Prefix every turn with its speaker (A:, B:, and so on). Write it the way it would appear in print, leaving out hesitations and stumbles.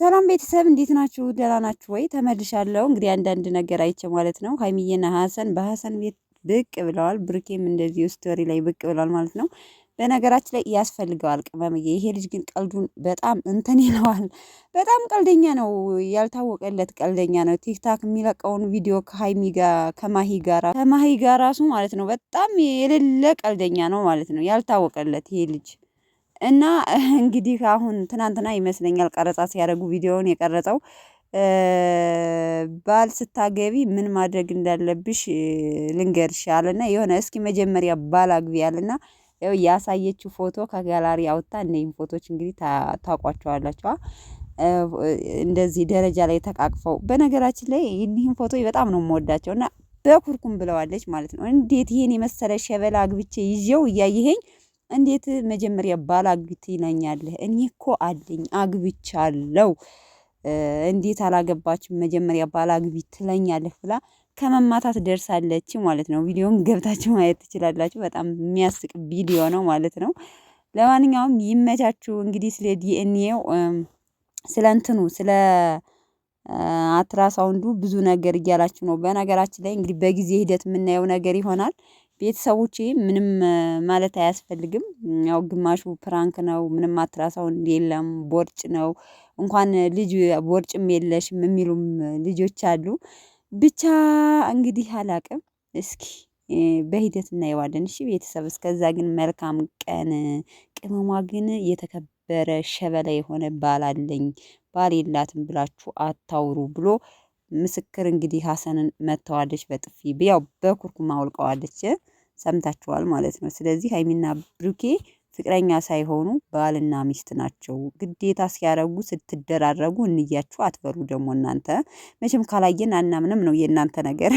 A: ሰላም ቤተሰብ እንዴት ናችሁ? ደህና ናችሁ ወይ? ተመልሻለሁ። እንግዲህ አንዳንድ ነገር አይቼ ማለት ነው። ሀይሚዬና ሀሰን በሀሰን ቤት ብቅ ብለዋል። ብሩኬም እንደዚህ ስቶሪ ላይ ብቅ ብለዋል ማለት ነው። በነገራችን ላይ ያስፈልገዋል ቅመምዬ። ይሄ ልጅ ግን ቀልዱን በጣም እንትን ይለዋል። በጣም ቀልደኛ ነው። ያልታወቀለት ቀልደኛ ነው። ቲክታክ የሚለቀውን ቪዲዮ ከማሂ ጋር ራሱ ማለት ነው በጣም የሌለ ቀልደኛ ነው ማለት ነው። ያልታወቀለት ይሄ ልጅ እና እንግዲህ አሁን ትናንትና ይመስለኛል ቀረጻ ሲያደርጉ ቪዲዮውን የቀረጸው ባል ስታገቢ ምን ማድረግ እንዳለብሽ ልንገርሽ አለና የሆነ እስኪ መጀመሪያ ባል አግቢ አለና ያው ያሳየችው ፎቶ ከጋላሪ አውጥታ እነዚህን ፎቶች እንግዲህ ታውቋቸዋላችሁ። እንደዚህ ደረጃ ላይ ተቃቅፈው በነገራችን ላይ ይህን ፎቶ በጣም ነው የምወዳቸው እና በኩርኩም ብለዋለች ማለት ነው። እንዴት ይሄን የመሰለ ሸበላ አግብቼ ይዤው እያየኸኝ እንዴት መጀመሪያ ባል አግቢ ትለኛለህ? እኔ እኮ አለኝ አግብቻለሁ። እንዴት አላገባችም መጀመሪያ ባል አግቢ ትለኛለህ ብላ ከመማታት ደርሳለች ማለት ነው። ቪዲዮን ገብታችሁ ማየት ትችላላችሁ። በጣም የሚያስቅ ቪዲዮ ነው ማለት ነው። ለማንኛውም ይመቻችሁ። እንግዲህ ስለ ዲኤንኤው ስለ እንትኑ ስለ አትራሳውንዱ ብዙ ነገር እያላችሁ ነው። በነገራችን ላይ እንግዲህ በጊዜ ሂደት የምናየው ነገር ይሆናል። ቤተሰቦቼ ምንም ማለት አያስፈልግም። ያው ግማሹ ፕራንክ ነው፣ ምንም አትራሳውንድ የለም፣ ቦርጭ ነው። እንኳን ልጅ ቦርጭም የለሽም የሚሉም ልጆች አሉ። ብቻ እንግዲህ አላቅም። እስኪ በሂደት እናየዋለን። እሺ ቤተሰብ፣ እስከዛ ግን መልካም ቀን። ቅመሟ ግን የተከበረ ሸበላ የሆነ ባል አለኝ፣ ባል የላትም ብላችሁ አታውሩ ብሎ ምስክር እንግዲህ ሀሰንን መተዋለች በጥፊ ያው በኩርኩም አውልቀዋለች። ሰምታችኋል ማለት ነው። ስለዚህ ሀይሚና ብሩኬ ፍቅረኛ ሳይሆኑ ባልና ሚስት ናቸው። ግዴታ ሲያረጉ ስትደራረጉ እንያችሁ አትበሉ። ደግሞ እናንተ መቼም ካላየን አናምንም ነው የእናንተ ነገር